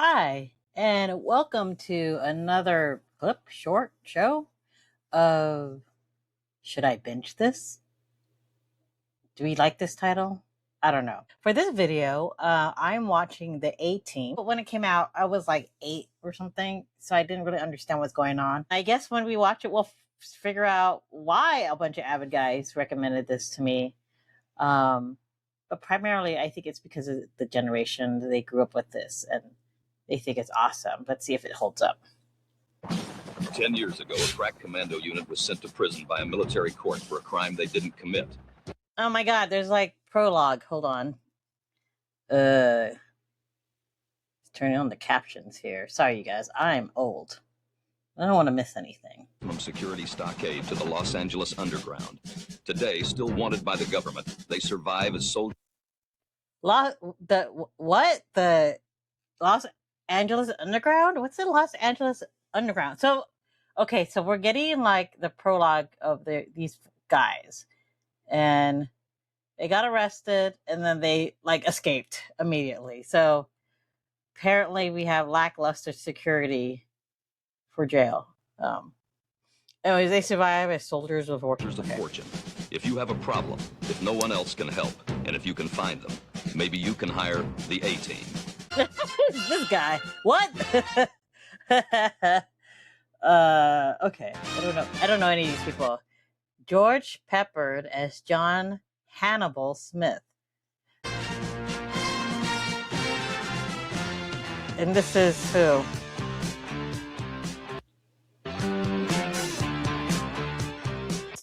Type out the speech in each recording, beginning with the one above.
Hi, and welcome to another clip short show of Should I Binge This? Do we like this title? I don't know. For this video, I'm watching the A-Team. But when it came out, I was like 8 or something, so I didn't really understand what's going on. I guess when we watch it, we'll figure out why a bunch of avid guys recommended this to me. But primarily, I think it's because of the generation that they grew up with this, and they think it's awesome. Let's see if it holds up. 10 years ago, a crack commando unit was sent to prison by a military court for a crime they didn't commit. Oh my god, there's like prologue. Hold on. Let's turn on the captions here. Sorry, you guys. I'm old. I don't want to miss anything. From security stockade to the Los Angeles underground. Today, still wanted by the government, they survive as soldiers. The Los Angeles underground? What's the Los Angeles underground? So, okay, so we're getting like the prologue of these guys, and they got arrested, and then they like escaped immediately. So apparently, we have lackluster security for jail. Anyways, they survive as soldiers of fortune. If you have a problem, if no one else can help, and if you can find them, maybe you can hire the A-Team. This guy. What? Okay. I don't know any of these people. George Peppard as John Hannibal Smith. And this is who?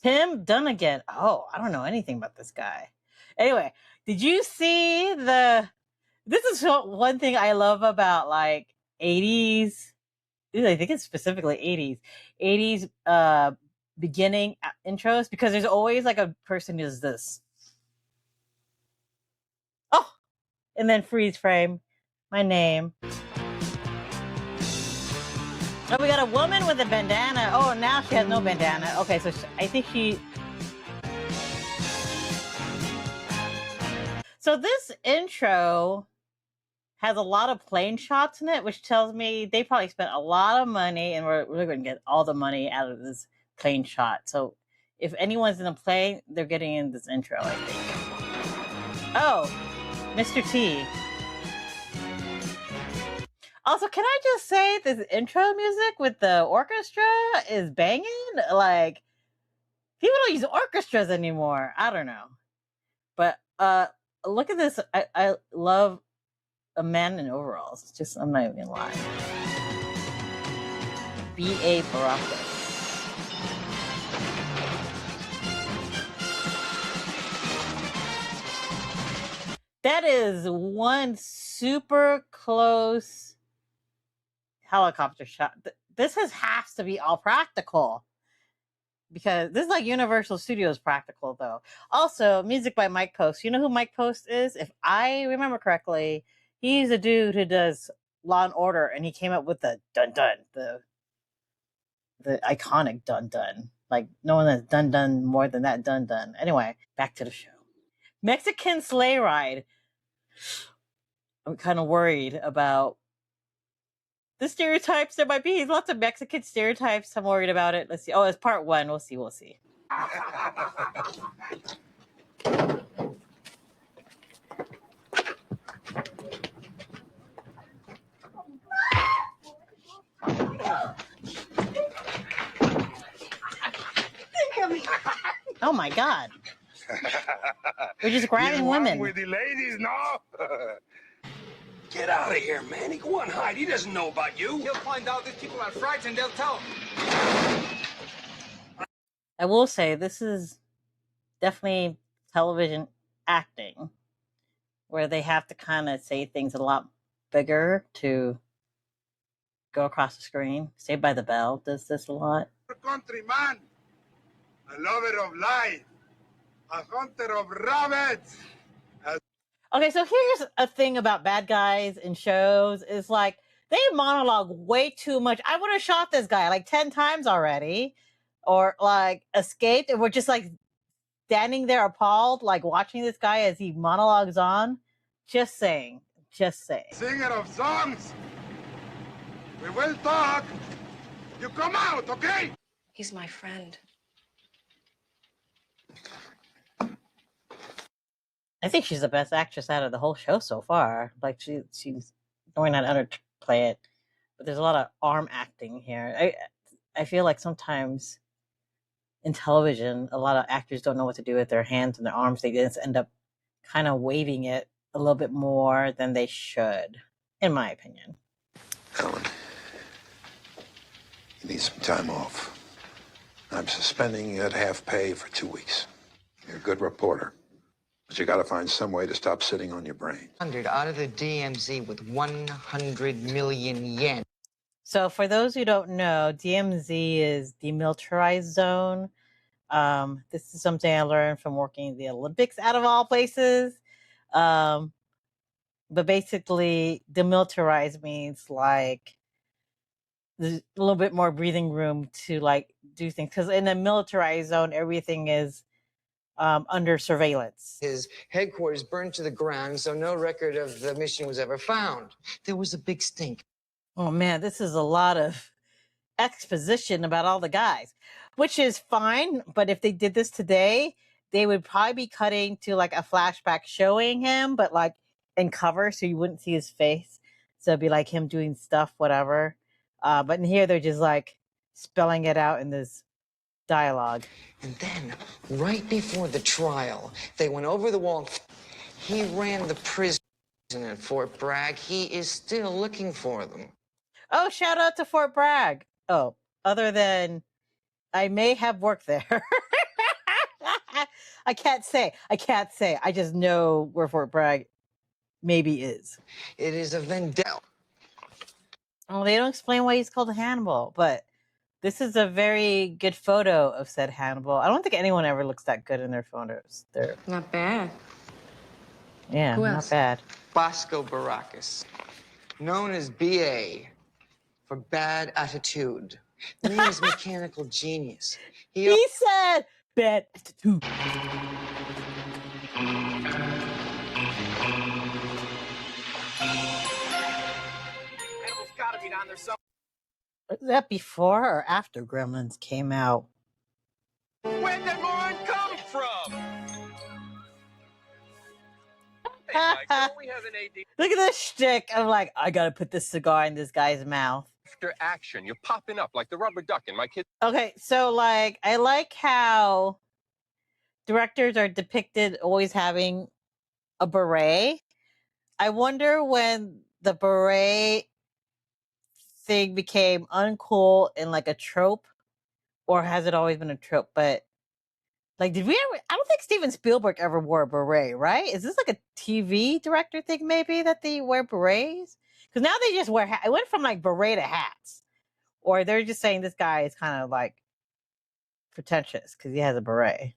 Tim Dunnigan. Oh, I don't know anything about this guy. Anyway, did you see this is one thing I love about like 80s. I think it's specifically 80s beginning intros, because there's always like a person who does this. Oh, and then freeze frame. My name. Oh, we got a woman with a bandana. Oh, now she has no bandana. Okay, so I think she... So this intro has a lot of plane shots in it, which tells me they probably spent a lot of money, and we're going to get all the money out of this plane shot. So if anyone's in a plane, they're getting in this intro, I think. Oh, Mr. T. Also, can I just say this intro music with the orchestra is banging? Like, people don't use orchestras anymore. I don't know. But look at this. I love a man in overalls. It's just, I'm not even gonna lie. B.A. Baraka. That is one super close helicopter shot. This has to be all practical, because this is like Universal Studios practical, though. Also, music by Mike Post. You know who Mike Post is? If I remember correctly, he's a dude who does Law and Order, and he came up with the dun dun, the iconic dun dun. Like, no one has dun dun more than that dun dun. Anyway, back to the show. Mexican sleigh ride. I'm kind of worried about the stereotypes there might be. Lots of Mexican stereotypes. I'm worried about it. Let's see. Oh, it's part 1. We'll see. Oh my God. We're just grabbing women. With the ladies, no? Get out of here, man. He go on hide. He doesn't know about you. He'll find out these people are frightened and they'll tell him. I will say this is definitely television acting, where they have to kind of say things a lot bigger to go across the screen. Saved by the Bell does this a lot. Countryman, a lover of life, a hunter of rabbits. Okay, so here's a thing about bad guys in shows is like they monologue way too much. I would have shot this guy like 10 times already, or like escaped, and we're just like standing there appalled, like watching this guy as he monologues on. Just saying. Singer of songs, We will talk. You come out, okay? He's my friend. I think she's the best actress out of the whole show so far. Like she's knowing how to underplay it, but there's a lot of arm acting here. I feel like sometimes in television, a lot of actors don't know what to do with their hands and their arms. They just end up kind of waving it a little bit more than they should, in my opinion. Ellen, you need some time off. I'm suspending you at half pay for 2 weeks. You're a good reporter, but you gotta find some way to stop sitting on your brain. 100 out of the DMZ with 100 million yen. So for those who don't know, DMZ is demilitarized zone. This is something I learned from working the Olympics out of all places. But basically demilitarized means like there's a little bit more breathing room to like do things. Because in a militarized zone, everything is under surveillance. His headquarters burned to the ground, so no record of the mission was ever found. There was a big stink. Oh man, this is a lot of exposition about all the guys, which is fine. But if they did this today, they would probably be cutting to like a flashback showing him, but like in cover, so you wouldn't see his face. So it'd be like him doing stuff, whatever. But in here, they're just like spelling it out in this dialogue. And then, right before the trial, they went over the wall. He ran the prison at Fort Bragg. He is still looking for them. Oh, shout out to Fort Bragg. Oh, other than I may have worked there. I can't say. I just know where Fort Bragg maybe is. It is a vendetta. Oh, they don't explain why he's called Hannibal, but this is a very good photo of said Hannibal. I don't think anyone ever looks that good in their photos. They're Not bad. yeah, Who not else? bad. Bosco Baracus, known as B.A. for bad attitude. The man is mechanical genius. He said bad attitude. Animal's gotta be down there somewhere. Was that before or after Gremlins came out? Where'd that moron come from? Hey, Mike, don't we have an AD? Look at this shtick. I'm like, I gotta put this cigar in this guy's mouth. After action, you're popping up like the rubber duck in my kid. Okay, so like I like how directors are depicted always having a beret. I wonder when the beret thing became uncool and like a trope, or has it always been a trope? But like, did we ever? I don't think Steven Spielberg ever wore a beret, right? Is this like a TV director thing, maybe, that they wear berets? Because now they just wear. It went from like beret to hats, or they're just saying this guy is kind of like pretentious because he has a beret.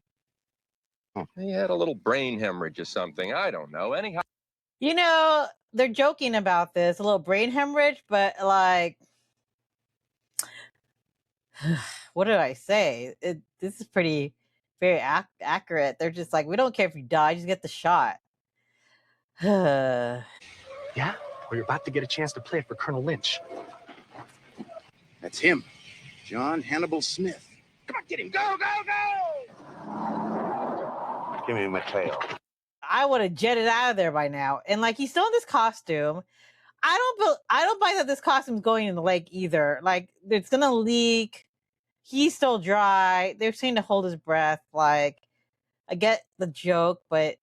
He had a little brain hemorrhage or something. I don't know. Anyhow. You know, they're joking about this, a little brain hemorrhage, but like, what did I say? This is pretty, very accurate. They're just like, we don't care if you die, just get the shot. Yeah? Well, you're about to get a chance to play it for Colonel Lynch. That's him, John Hannibal Smith. Come on, get him. Go, go, go! Give me Mateo. I would have jetted out of there by now. And like, he's still in this costume. I don't buy that this costume's going in the lake either. Like, it's gonna leak. He's still dry. They're saying to hold his breath. Like, I get the joke, but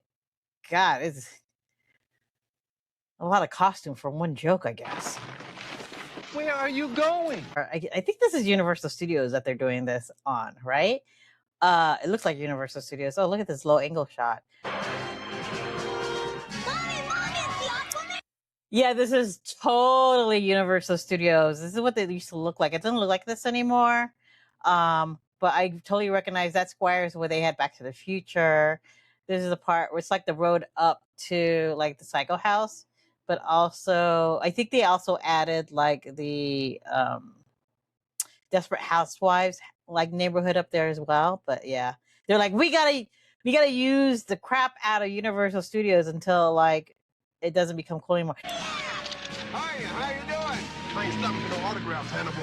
God, it's a lot of costume for one joke, I guess. Where are you going? I think this is Universal Studios that they're doing this on, right? It looks like Universal Studios. Oh, look at this low angle shot. Yeah, this is totally Universal Studios. This is what they used to look like. It doesn't look like this anymore. But I totally recognize that square is where they had Back to the Future. This is the part where it's like the road up to like the Psycho House. But also, I think they also added like the Desperate Housewives like neighborhood up there as well. But yeah, they're like, we gotta use the crap out of Universal Studios until like it doesn't become cool anymore. Hi, how you doing? I ain't stopping for no autographs, Hannibal.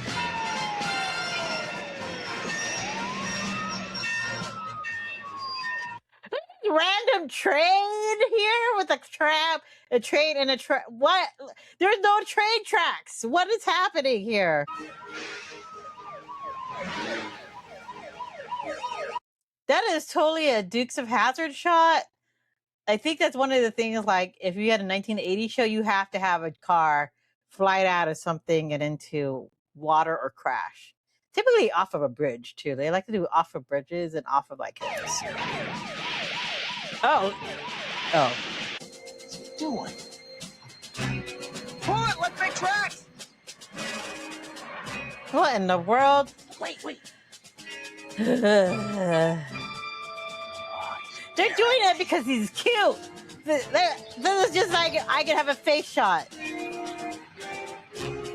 Random train here with a train and a train. What? There's no train tracks. What is happening here? That is totally a Dukes of Hazzard shot. I think that's one of the things, like, if you had a 1980 show, you have to have a car fly out of something and into water or crash. Typically off of a bridge, too. They like to do off of bridges and off of, like, hills. Oh. What's he doing? Pull it, let's make tracks! What in the world? Wait. They're doing it because he's cute. This is just like I could have a face shot.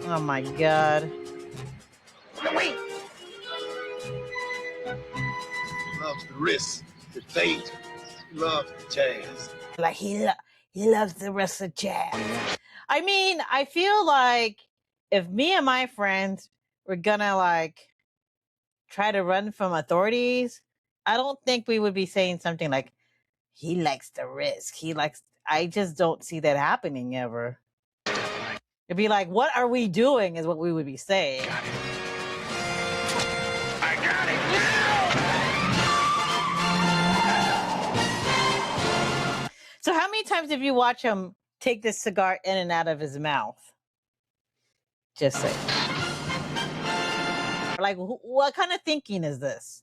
Oh my god. Wait! He loves the risk, the danger. He loves the jazz. Like he loves the rest of jazz. I mean, I feel like if me and my friends were gonna like try to run from authorities, I don't think we would be saying something like, he likes the risk. I just don't see that happening ever. It'd be like, what are we doing is what we would be saying. I got it! So how many times have you watched him take this cigar in and out of his mouth? Just say. Like, what kind of thinking is this?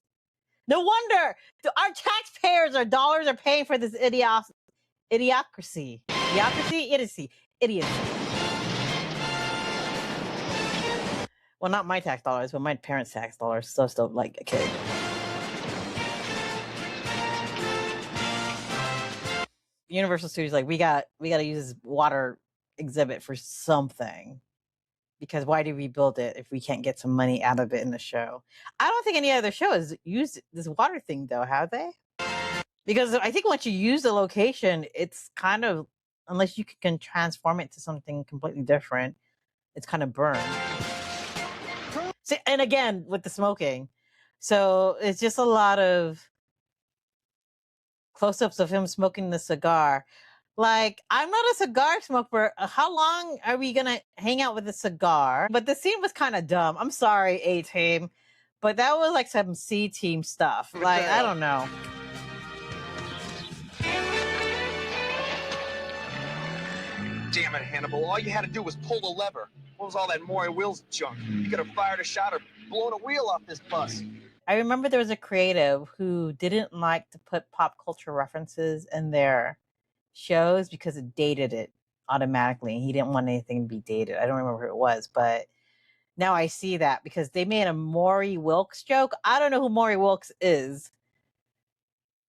No wonder our taxpayers or dollars are paying for this idiocracy. Idiocy. Well, not my tax dollars, but my parents' tax dollars. So still like a kid. Universal Studios like, we got to use this water exhibit for something. Because why do we build it if we can't get some money out of it in the show? I don't think any other show has used this water thing, though, have they? Because I think once you use the location, it's kind of, unless you can transform it to something completely different, it's kind of burned. See, and again, with the smoking. So it's just a lot of close-ups of him smoking the cigar. Like, I'm not a cigar smoker. How long are we gonna hang out with a cigar? But the scene was kind of dumb. I'm sorry, A-Team, but that was like some C-Team stuff. Like, I don't know. Damn it, Hannibal. All you had to do was pull the lever. What was all that Maury Wills junk? You could have fired a shot or blown a wheel off this bus. I remember there was a creative who didn't like to put pop culture references in their shows because it dated it automatically. He didn't want anything to be dated. I don't remember who it was, but now I see that because they made a Maury Wilkes joke. I don't know who Maury Wilkes is.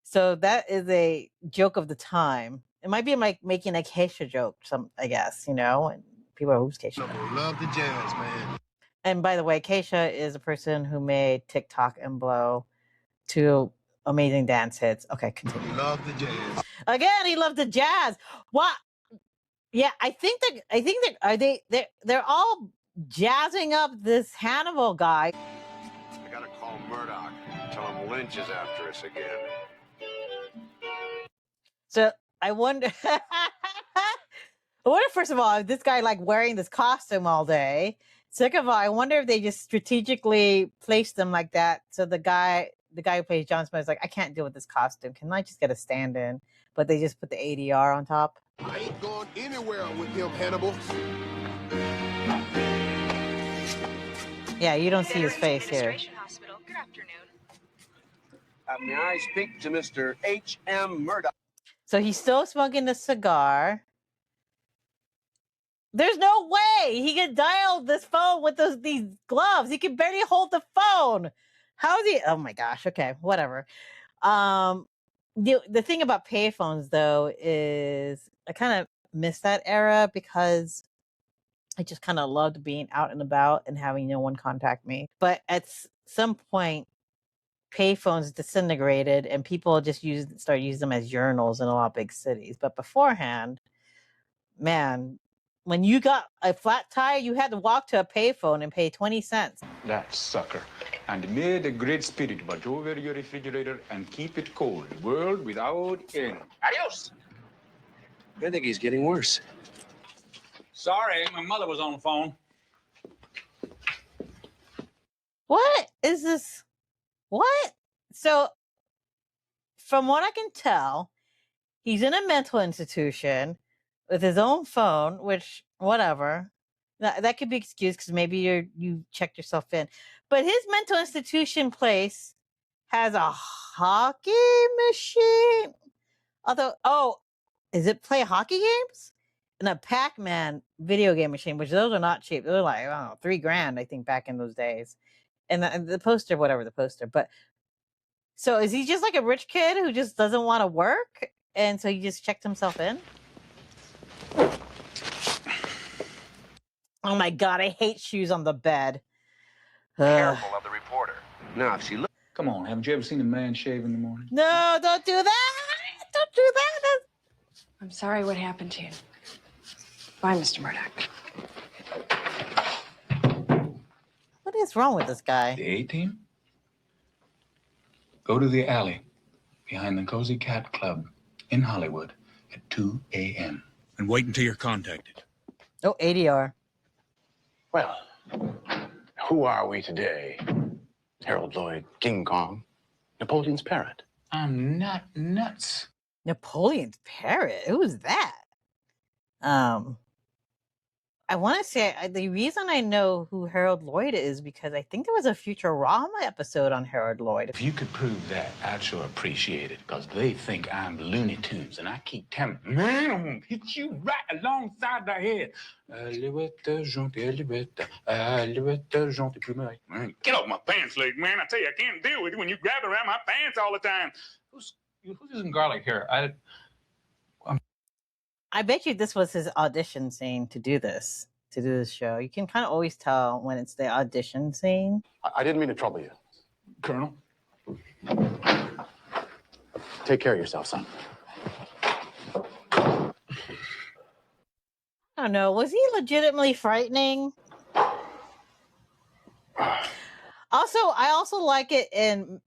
So that is a joke of the time. It might be like making a Keisha joke, I guess, and people are, who's Keisha? Love the jazz, man. And by the way, Keisha is a person who made TikTok and Blow, two amazing dance hits. Okay, continue. Love the jazz. Again, he loved the jazz. What? Yeah, I think that they're all jazzing up this Hannibal guy. I gotta call Murdoch. Tell him Lynch is after us again. So I wonder. First of all, if this guy like wearing this costume all day. Second of all, I wonder if they just strategically placed them like that. So the guy who plays John Smith is like, I can't deal with this costume. Can I just get a stand-in? But they just put the ADR on top. I ain't going anywhere with him, Hannibal. Yeah, you don't see his face here. Good afternoon. May I speak to Mr. H.M. Murdoch? So he's still smoking the cigar. There's no way he can dial this phone with these gloves. He can barely hold the phone. How is he? Oh my gosh. Okay, whatever. The thing about payphones though is I kind of miss that era because I just kind of loved being out and about and having no one contact me. But at some point, payphones disintegrated and people just started using them as urinals in a lot of big cities. But beforehand, man, when you got a flat tire, you had to walk to a payphone and pay 20 cents. That sucker. And may the great spirit watch over your refrigerator and keep it cold, world without end. Adios! I think he's getting worse. Sorry, my mother was on the phone. What is this? What? So, from what I can tell, he's in a mental institution with his own phone, which, whatever. That could be excused because maybe you checked yourself in. But his mental institution place has a hockey machine. Although, is it play hockey games? And a Pac-Man video game machine, which those are not cheap. They're like, I don't know, $3,000, I think, back in those days. And the poster, whatever the poster. But so is he just like a rich kid who just doesn't want to work? And so he just checked himself in? Oh my God, I hate shoes on the bed. Careful of the reporter. Now, if she look. Come on, haven't you ever seen a man shave in the morning? No, don't do that. Don't do that. I'm sorry what happened to you. Bye, Mr. Murdoch. What is wrong with this guy? The A-team? Go to the alley behind the Cozy Cat Club in Hollywood at 2 a.m. and wait until you're contacted. Oh, ADR. Well, who are we today? Harold Lloyd, King Kong, Napoleon's parrot. I'm not nuts. Napoleon's parrot? Who is that? I want to say the reason I know who Harold Lloyd is because I think there was a Futurama episode on Harold Lloyd. If you could prove that, I'd sure appreciate it, because they think I'm Looney Tunes, and I keep telling them, man, I'm going to hit you right alongside the head. Man, get off my pants leg, man. I tell you, I can't deal with you when you grab around my pants all the time. Who's using garlic here? I bet you this was his audition scene to do this show. You can kind of always tell when it's the audition scene. I didn't mean to trouble you. Colonel? Take care of yourself, son. I don't know. Was he legitimately frightening? I also like it in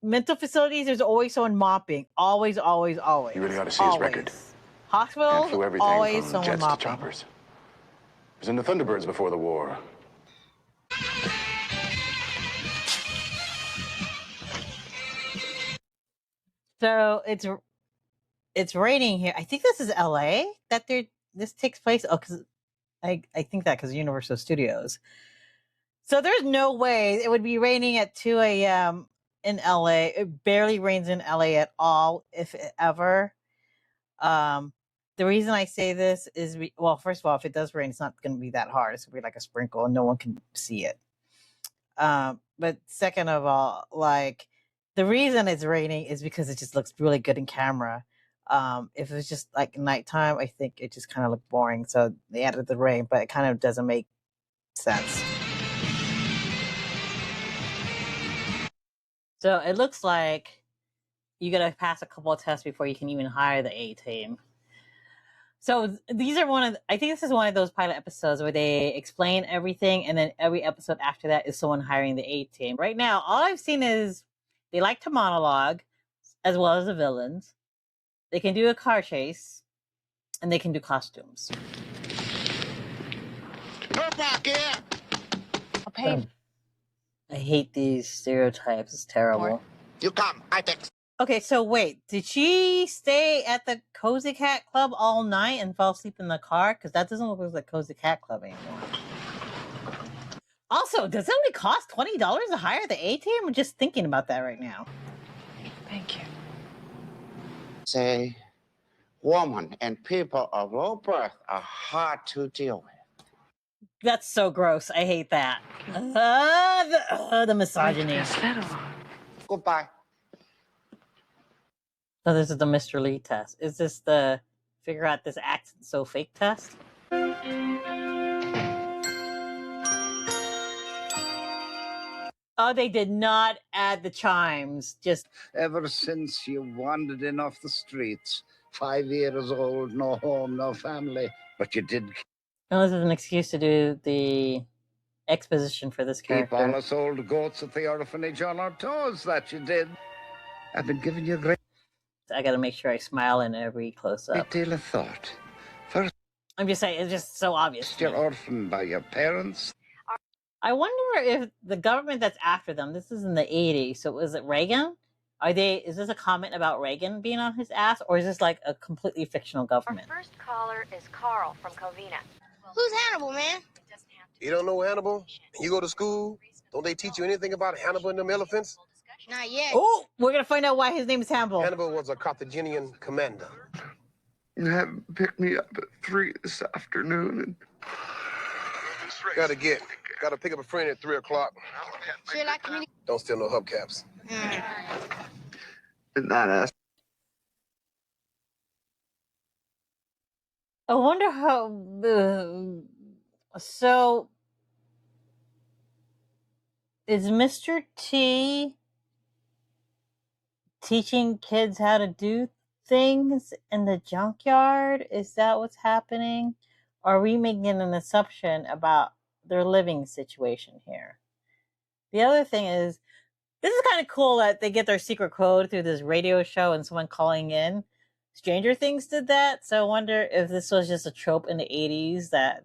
mental facilities. There's always someone mopping. Always. You really ought to see his record. Hospitals, And flew everything always from someone jets mopping. to choppers. Was in the Thunderbirds before the war. So it's raining here. I think this is LA that this takes place. Oh, because I think that because Universal Studios. So there's no way it would be raining at 2 a.m. in LA. It barely rains in LA at all, if ever. The reason I say this is, first of all, if it does rain, it's not going to be that hard. It's going to be like a sprinkle and no one can see it. But second of all, like, the reason it's raining is because it just looks really good in camera. If it was just like nighttime, I think it just kind of looked boring. So they added the rain, but it kind of doesn't make sense. So it looks like you got to pass a couple of tests before you can even hire the A-team. So these are I think this is one of those pilot episodes where they explain everything, and then every episode after that is someone hiring the A-team. Right now, all I've seen is they like to monologue, as well as the villains. They can do a car chase, and they can do costumes. Turn back here! Okay. I hate these stereotypes. It's terrible. You come, I fix. Okay, so wait, did she stay at the Cozy Cat Club all night and fall asleep in the car? Because that doesn't look like Cozy Cat Club anymore. Also, does it only cost $20 to hire the A-team? I'm just thinking about that right now. Thank you. Say, women and people of low birth are hard to deal with. That's so gross. I hate that. The misogyny. Pass that along. Goodbye. So this is the Mr. Lee test. Is this the figure out this accent so fake test? Oh, they did not add the chimes. Just ever since you wandered in off the streets, 5 years old, no home, no family, but you did. Well, this is an excuse to do the exposition for this Keep character. all us old goats at the orphanage on our toes, that you did. I've been giving you a great I gotta make sure I smile in every close-up. deal of thought. First, I'm just saying, it's just so obvious. you're orphaned by your parents. I wonder if the government that's after them, this is in the 80s, so was it Reagan? Is this a comment about Reagan being on his ass, or is this like a completely fictional government? Our first caller is Carl from Covina. Who's Hannibal, man? You don't know Hannibal? You go to school? Don't they teach you anything about Hannibal and them elephants? Not yet. Oh, we're gonna find out why his name is Hannibal. Hannibal was a Carthaginian commander. You haven't picked me up at 3 this afternoon. And... Gotta pick up a friend at 3 o'clock. Should I communicate? Don't steal no hubcaps. And that ass. I wonder how. So, is Mr. T teaching kids how to do things in the junkyard? Is that what's happening? Or are we making an assumption about their living situation here? The other thing is, this is kind of cool that they get their secret code through this radio show and someone calling in. Stranger Things did that, so I wonder if this was just a trope in the 80s that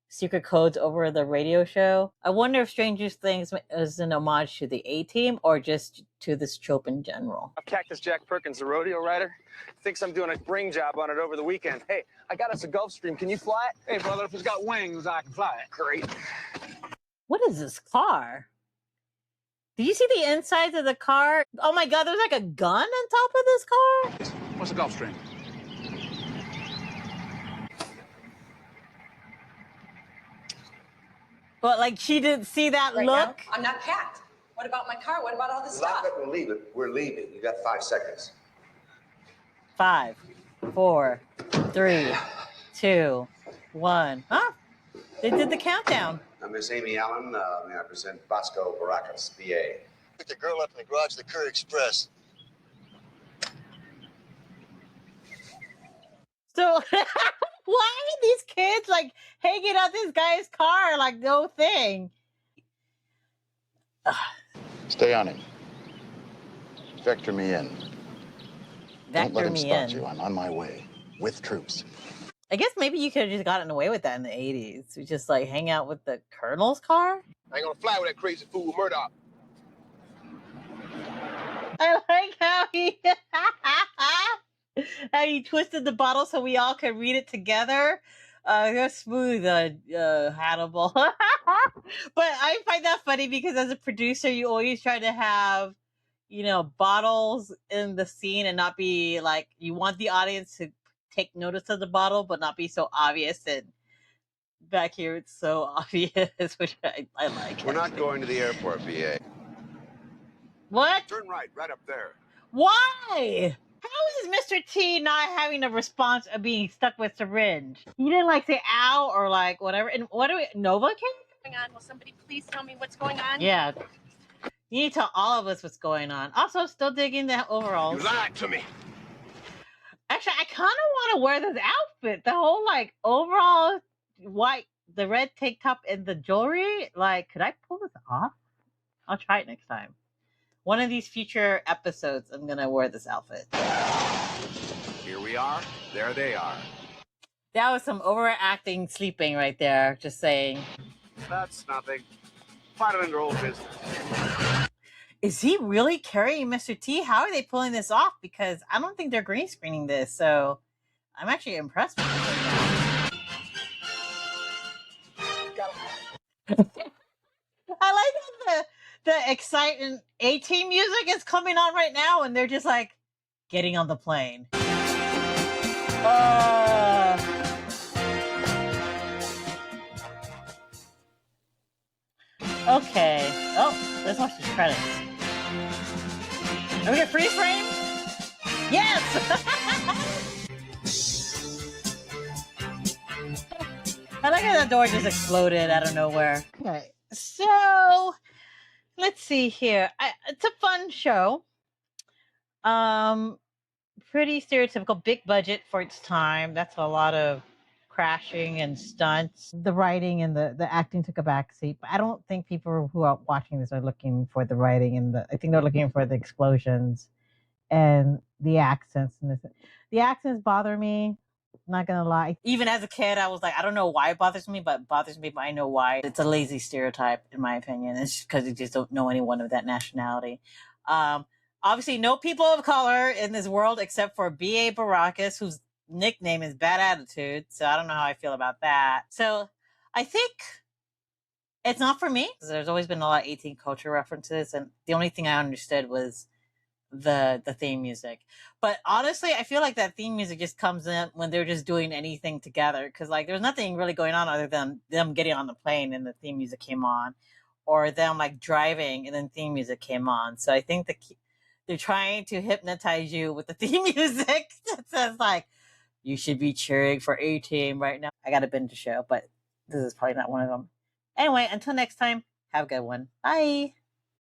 secret codes over the radio show. I wonder if Stranger Things is an homage to the A-Team or just to this trope in general. Cactus Jack Perkins, the rodeo rider, thinks I'm doing a ring job on it over the weekend. Hey, I got us a Gulfstream. Can you fly it? Hey, brother, if it's got wings, I can fly it. Great. What is this car? Did you see the insides of the car? Oh my god, there's like a gun on top of this car? What's a Gulfstream? But like she didn't see that Right look. now, I'm not packed. What about my car? What about all this stuff? Lock up and leave it. We're leaving. You got 5 seconds. 5, 4, 3, 2, 1. Huh? They did the countdown. I'm Miss Amy Allen. May I present Bosco Baracus, BA. Picked the girl up in the garage of the Curry Express. So why are these kids like hanging out this guy's car like no thing? Stay on him. Vector me in. Don't let Vector him me spot in. you. I'm on my way with troops. I guess maybe you could have just gotten away with that in the 80s. We just like hang out with the colonel's car. I ain't gonna fly with that crazy fool Murdoch. I like how he twisted the bottle so we all could read it together. You're smooth, Hannibal. But I find that funny because as a producer, you always try to have, bottles in the scene and not be like, you want the audience to take notice of the bottle, but not be so obvious. And back here, it's so obvious, which I like. We're not going to the airport, BA. What? Turn right up there. Why? How is Mr. T not having a response of being stuck with syringe? He didn't like say ow or like whatever. And what do we, Nova came? Will somebody please tell me what's going on? Yeah. You need to tell all of us what's going on. Also, still digging the overalls. You lied to me. Actually, I kind of want to wear this outfit. The whole like overall white, the red tank top and the jewelry. Like, could I pull this off? I'll try it next time. One of these future episodes, I'm gonna wear this outfit. Here we are. There they are. That was some overacting sleeping right there. Just saying. That's nothing. Find it under old business. Is he really carrying Mr. T? How are they pulling this off? Because I don't think they're green screening this. So I'm actually impressed with this right now. I like how the exciting A-Team music is coming on right now, and they're just like getting on the plane. Okay. Oh, let's watch the credits. Are we gonna freeze frame? Yes! I like how that door just exploded out of nowhere. Okay, so let's see here. It's a fun show. Pretty stereotypical, big budget for its time. That's a lot of crashing and stunts. The writing and the acting took a backseat. But I don't think people who are watching this are looking for the writing I think they're looking for the explosions and the accents. The accents bother me. Not gonna lie. Even as a kid, I was like, I don't know why it bothers me, but it bothers me, but I know why. It's a lazy stereotype, in my opinion. It's because you just don't know anyone of that nationality. Obviously, no people of color in this world except for B.A. Baracus, whose nickname is Bad Attitude. So I don't know how I feel about that. So I think it's not for me. There's always been a lot of 18 culture references, and the only thing I understood was the theme music. But honestly, I feel like that theme music just comes in when they're just doing anything together, because like there's nothing really going on other than them getting on the plane and the theme music came on, or them like driving and then theme music came on. So I think they're trying to hypnotize you with the theme music that says like you should be cheering for A-Team right now. I gotta binge the show, but this is probably not one of them. Anyway, until next time, have a good one. Bye.